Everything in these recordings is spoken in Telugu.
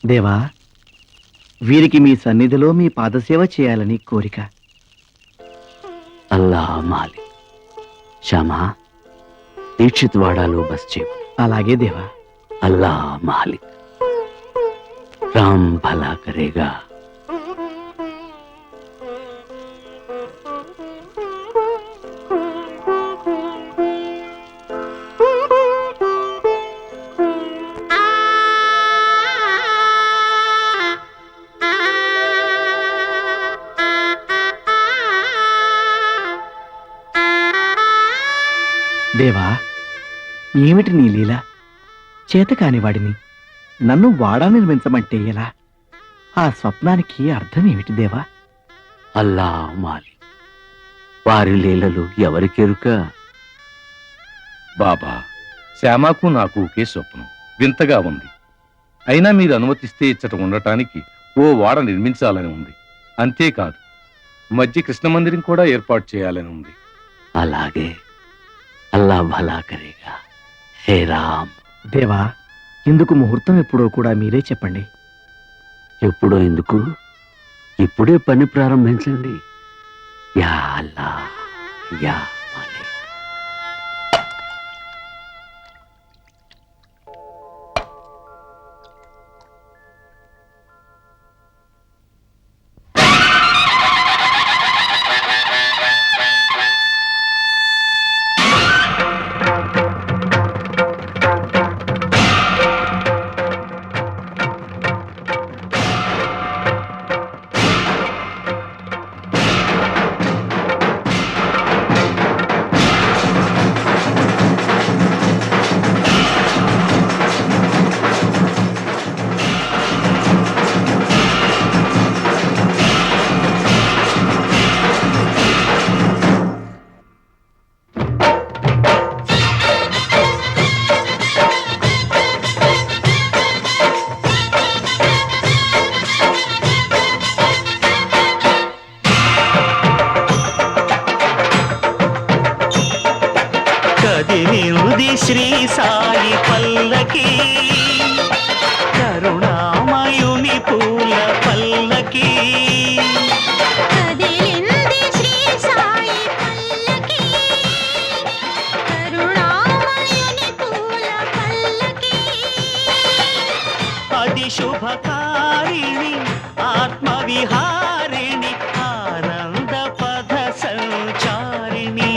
దేవా, వీరికి మీ సన్నిధిలో మీ పాదసేవ చేయాలని కోరిక. అల్లా మాలి శ్యామా, దీక్షిత్ వాడాలో బస్ చేవు. అలాగే దేవా. అల్లా మాలిక్, రామ్ భలా కరేగా. దేవా, ఏమిటి నీ లీల? చేతకాని వాడిని నన్ను వాడా నిర్మించమంటే ఎలా? ఆ స్వప్నానికి అర్థం ఏమిటి దేవా? అల్లా మాలి, వారి లీలలు ఎవరికెరుక? బాబా, శ్యామాకు నాకు ఒకే స్వప్నం, వింతగా ఉంది. అయినా మీరు అనుమతిస్తే ఇచ్చట ఉండటానికి ఓ వాడ నిర్మించాలని ఉంది. అంతేకాదు, మధ్య కృష్ణ మందిరం కూడా ఏర్పాటు చేయాలని ఉంది. అలాగే, అల్లా భలా కరేగా. హే రామ్. దేవా, ఇందుకు ముహూర్తం ఎప్పుడో కూడా మీరే చెప్పండి. ఎప్పుడో ఎందుకు, ఇప్పుడే పని ప్రారంభించండి. యా అల్లా, యా మాలిక్. కదిలింది శ్రీ సాయి పల్లకి, కరుణామయుని పూల పల్లకి. కదిలింది శ్రీ సాయి పల్లకి, కరుణామయుని పూల పల్లకి. అది శుభకారిణి, ఆత్మవిహారిణి, ఆనంద పద సంచారిణి.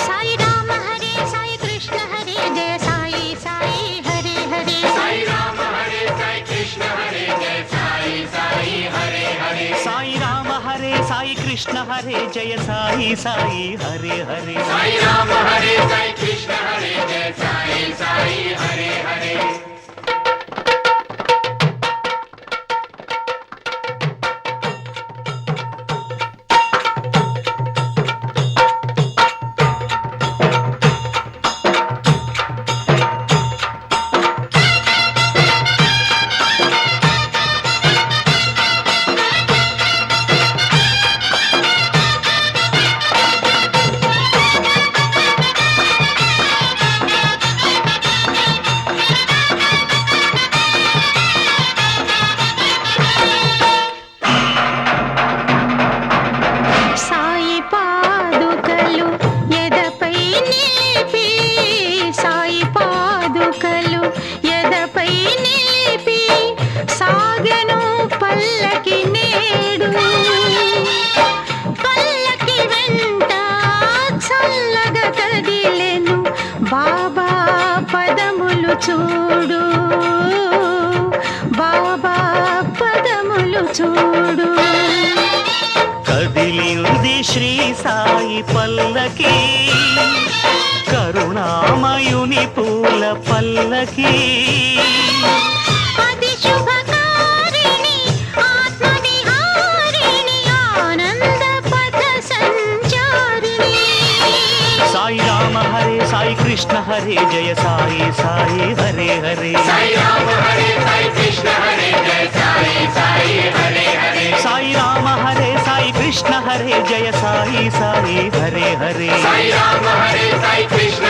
సాయి రామ హరే సాయి కృష్ణ హరే జయ సాయి సాయి హరే హరే. సాయి రామ హరే సాయి కృష్ణ హరే జయ సాయి సాయి హరే హరే. సాయి రామ హరే సాయి కృష్ణ హరే జయ సాయి సాయి హరే హరే. సాయి రామ హరే సాయి కృష్ణ హరే జయ సాయి సాయి హరే హరే. సాయి పాదుకలు ఎదపై నిలిపి, సాయి పాదుకలు ఎదపై నిలిపి, సాగెను పల్లకి నేడు. పల్లకి వెంట చల్లగా కదిలెను బాబా పదములు చూడు, బాబా పదములు చూడు. కదిలింది శ్రీ సాయి పల్లకి, కరుణామయుని పూల పల్లకి. అది శుభకారిణి, ఆత్మవిహారిణి, ఆనంద పథ సంచారిణి. సాయి రామ హరే సాయి కృష్ణ హరే జయ సాయి సాయి హరే హరే. సాయి రామ హరే సాయి కృష్ణ హరే జయ సాయి సాయి హరే హరే. సాయి రామ హరే సాయి కృష్ణ హరే జయ సాయి సాయి హరే హరే. సాయి రామ హరే సాయి కృష్ణ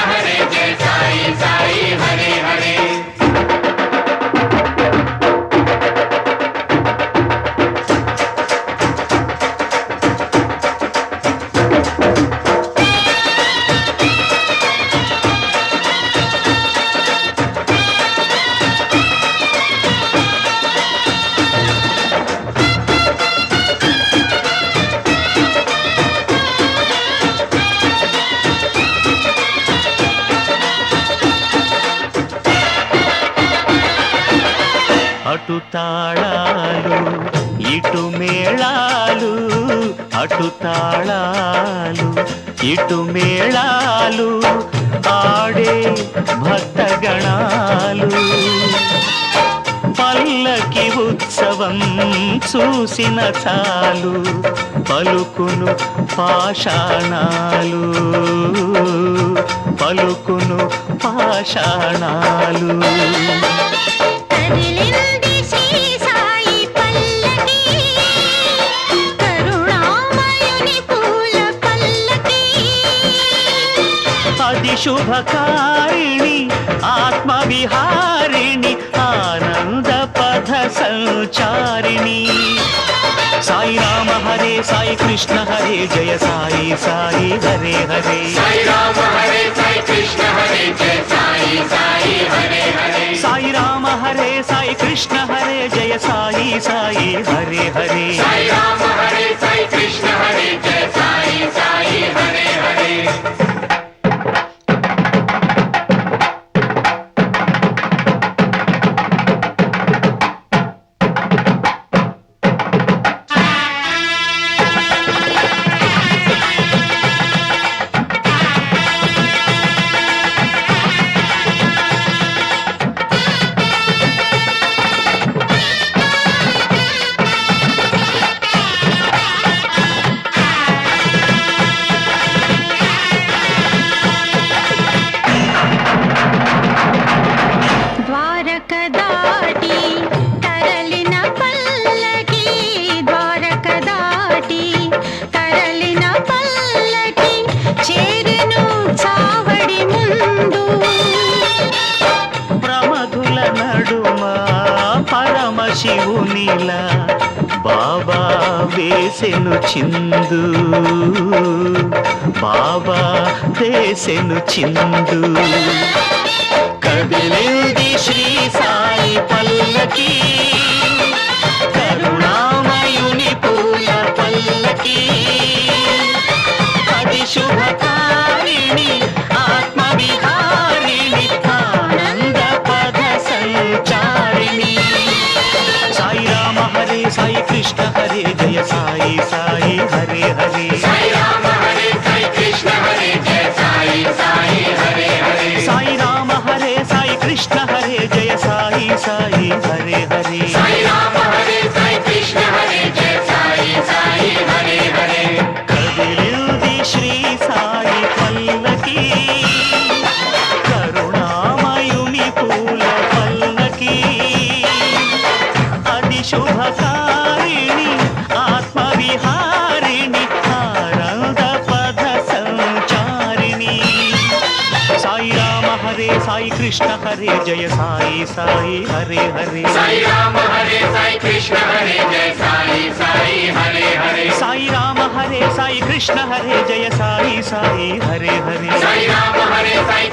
అటు తాళాలు ఇటు మేళాలు, అటు తాళాలు ఇటు మేళాలు, ఆడే భక్తగణాలు. పల్లకి ఉత్సవం చూసిన చాలు, పలుకును పాషాణాలు, పలుకును పాషాణాలు. కదిలింది శ్రీ సాయి పల్లకి, కరుణామయుని పూల పల్లకి. అది శుభకారిణి ఆత్మవిహారిణి, ఆనంద పథ సంచారిణి. సాయి రామ హరే సాయి కృష్ణ హరే జయ సాయి సాయి హరే హరే. సాయి రామ హరే సాయి కృష్ణ హరే జయ సాయి సాయి హరే హరే. సాయి రామ హరే సాయి కృష్ణ హరే జయ సాయి సాయి హరే హరే. సాయి రామ హరే సాయి కృష్ణ హరే జయ సాయి సాయి హరే హరే. ద్వారక దాటి తరలిన పల్లకి, ద్వారక దాటి తరలిన పల్లకి, చేరెను చావడి ముందు. ప్రమధుల నడుమ పరమశివునిల బాబా వేసెను చిందు, బాబా వేసెను చిందు. కదిలింది శ్రీ సాయి పల్లకి, కరుణామయుని పూల పల్లకి. అది శుభకారిణి ఆత్మవిహారిణి, ఆనంద పథ సంచారిణి. సాయి రామ హరే సాయి కృష్ణ హరే జయ సాయి సాయి హరే హరే. సాయి రామ హరే సాయి కృష్ణ హరే జయ సాయి సాయి హరే హరే. సాయి రామ హరే సాయి కృష్ణ హరే జయ సాయి సాయి హరే హరే. సాయి రామ హరే సాయి కృష్ణ హరే జయ సాయి సాయి హరే హరే. కదిలింది శ్రీ సాయి పల్లకి, కరుణామయుని పూల పల్లకి. అది శుభకారిణి ఆత్మవిహారిణి, ఆనంద పథ సంచారిణి. సాయి రామ హరే సాయి కృష్ణ హరే జయ సాయి సాయి హరే హరే. సాయి రామ హరే సాయి కృష్ణ హరే జయ సాయి సాయి హరే హరే. సాయి రామ హరే సాయి కృష్ణ హరే జయ సాయి సాయి హరే హరే. సాయి రామ హరే సాయి